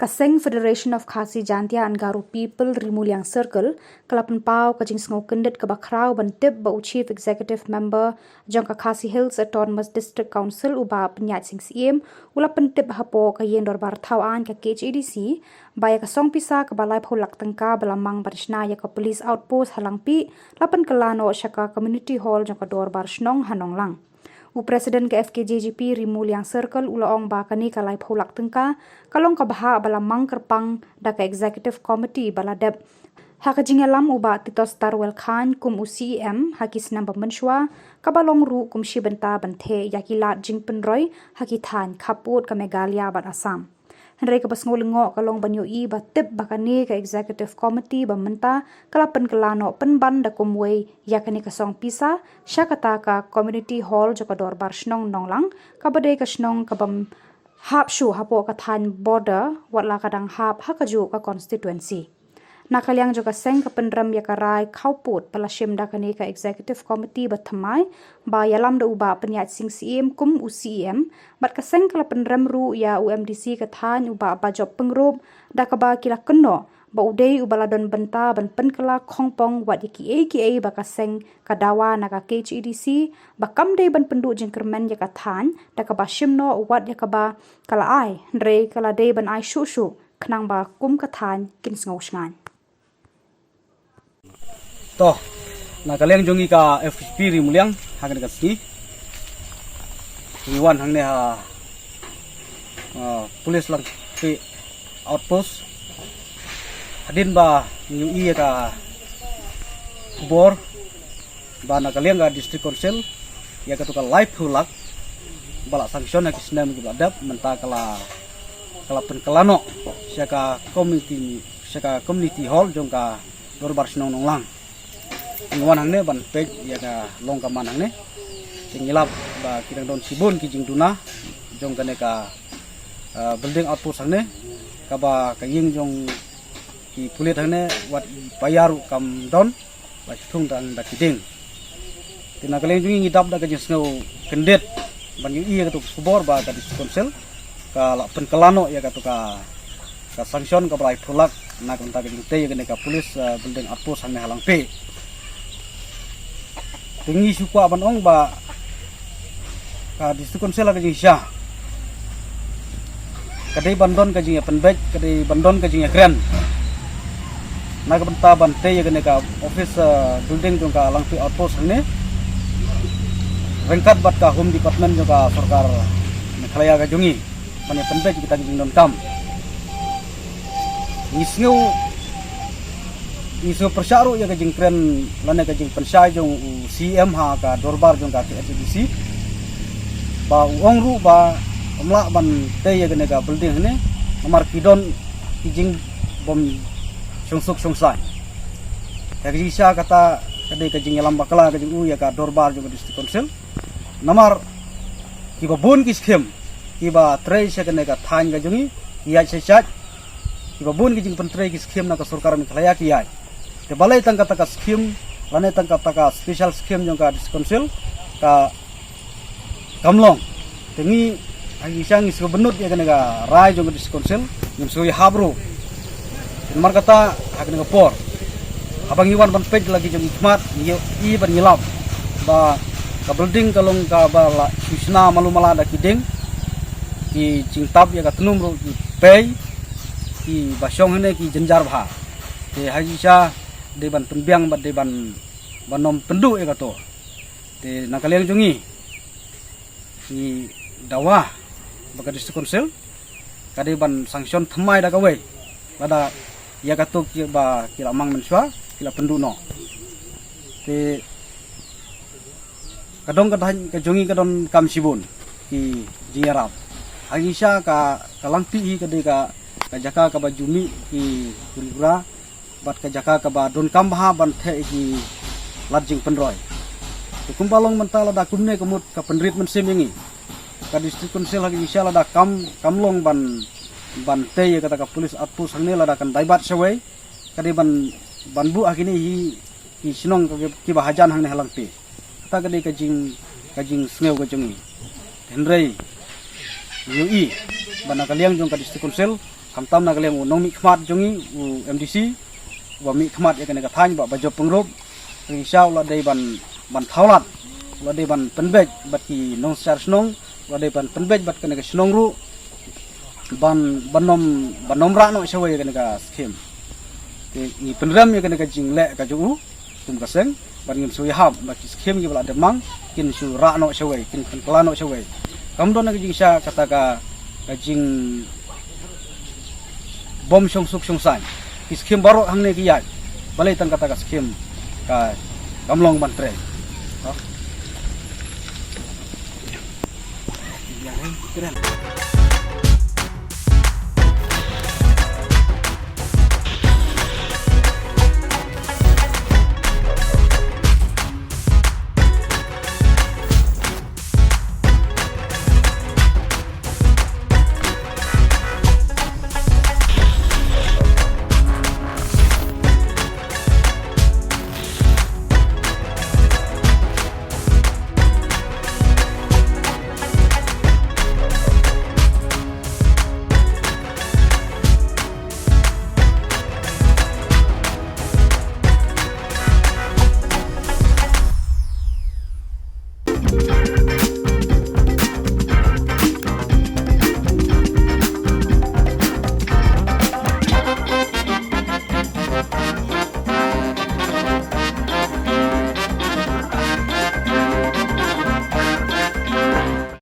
Kaseng Federation of Khasi Jantia Angaru People Rimuliang Circle kalapan pau kajing sngau kendet ke bakrau bantip bau Chief Executive Member jangka Khasi Hills Autonomous District Council uba penyat sing siem ula pentip hapo ka yen dorbar tauan ka KHADC baya ka song pisa ke balai phulak tengka belamang barisna ya ka police outpost halangpi lapan kelano syaka community hall jangka dorbar snong hanonglang. Presiden ke FKJGP Rimuliang Circle ulaong bakani kalai phulak tengka kalong kabaha balamang kerpang daka executive committee baladep hakajingalam uba titos Tarwel Khan kum UCM hakis namba menshwa kabalong ru kum shibenta banthe yakilat jing penroy hakithan khaput ka Meghalaya bat Assam. Henry kabasngolengo kalong banyo i batip bakani ka executive committee bamenta kalapan kelano penban da kumway yakani kasong pisa syakata ka community hall jaka dorbar snong nonglang kabadai ka snong kabam hap shu hapo kathan border watla kadang hap hakaju ka constituency. Nakaliang juga seng ka penram yakarai kauput palashim dakani ka executive committee bathamai ba yalam da uba penyat sing CM kum UCM bat ka seng kala penram ru ya UMDC kathan uba ba job pengrup da ka ba kila keno ba udai ubaladon benta ban penkala khongpong wat yaki aka ba ka seng kadawa na ka KHADC ba kamdei ban pendu jengkermen ya kathan da ka ba shimno wat ya ka ba kala ai ndre kala dei ban ai shu khnang ba kum kathan kin sngo shngan. Toh, na kaliang jongi ka FP Rimuliang hagan kasni. Iwan hangne ha police lang ke outpost. Hadin ba yung iya ka bor ba na kaliang ka district council ya ka tukal live hulak bala sanction na kisnam ki badap menta kala penkelano siya ka community hall jong ka dorbar snong nonglang. Ngwan hangne ban pej ya ka long ka man hangne singilap ba kirang don sibun ki jing duna jong kane ka building outpost hangne ka ba ka ying jong ki pulit hangne wat bayaru kam don ba thung dan da kiding tina kale jung ngidap da ka jing snow kendet ban yu iya ka tu subor ba ka dis konsel ka la pen kelano ya ka tu ka sanction ka brai phulak na ka ta ka jing te ya ka police building outpost hangne halang pe tingi sukwa banong ba ka district council ka jing sya kadai bandon ka jing penbek kadai bandon ka jing kren na ka banta bante ya ka office building jong ka langpi outpost ne rengkat bat ka home department jong ka sarkar Meghalaya ka jongi mane penbek kita jing don kam isu persyaru ya kajing kren lane kajing pensai jong CM ha ka dorbar jong ka KHADC ba uang ru ba amla ban te ya gane ka building ne amar kidon kijing bom songsai ya kajing sya kata kadai kajing yalam bakala kajing u ya ka dorbar jong district council namar kiba bun ki skem kiba trei sya gane ka than ka jongi ya sesat kiba bun kijing pentrei ki skem na ka sarkar Meghalaya ki ya te balai tangka taka skim lane tangka taka special skim jong ka diskonsel ka kamlong tengi agi sang is benut ya kana ga rai jong ka diskonsel nim sui habro mar kata hakna ga por abang iwan ban pej lagi jong ikmat i ban ngilap ba ka building kalong ka ba susna malumala da kideng ki cingtap ya ka tenum ro ki pei ki basong hene ki jenjar bha te haji sha de ban penbiang bat de ban banom pendu e kato te nakaliang jongi ni dawa baka district council kade ban sanction thamai da kawe pada ya kato ki ba kila mang menswa kila pendu no te kadong kadang ka jongi kadon kam sibun ki jingarap agisha ka kalangti kade ka jaka ka bajumi ki kurigura bat ka jaka ka ba don kambha ban the ki lajing penroy to kumbalong mentala da kumne kumut ka penrit men semingi ka district council hagi insya da kamlong ban te ya kata ka police outpost hangne la da kan daibat sewai kadi ban bu akini hi sinong ki bahajan hangne halang pe ta kadi kajing sneu ka jongi henrei UI bana kaliang jong ka district council kamtam na kaliang unong mi khmat jongi u MDC wa mi khmat ya kana ka thany ba job pengrop risau la dei ban thaulat la dei ban penbej bat ki nong sar snong la dei ban penbej bat kana ka snong ru banom ra no shawai kana ka scheme ni penram ya kana ka jingle ka ju tum ka seng ban ngim su yahab ba ki scheme gi bala demang kin su ra no shawai kin kala no shawai kamdon na jing sha kata ka jing bom song suk song sai scheme baro hangne ki yai balai tang kata ka scheme ka kamlong ban tre keren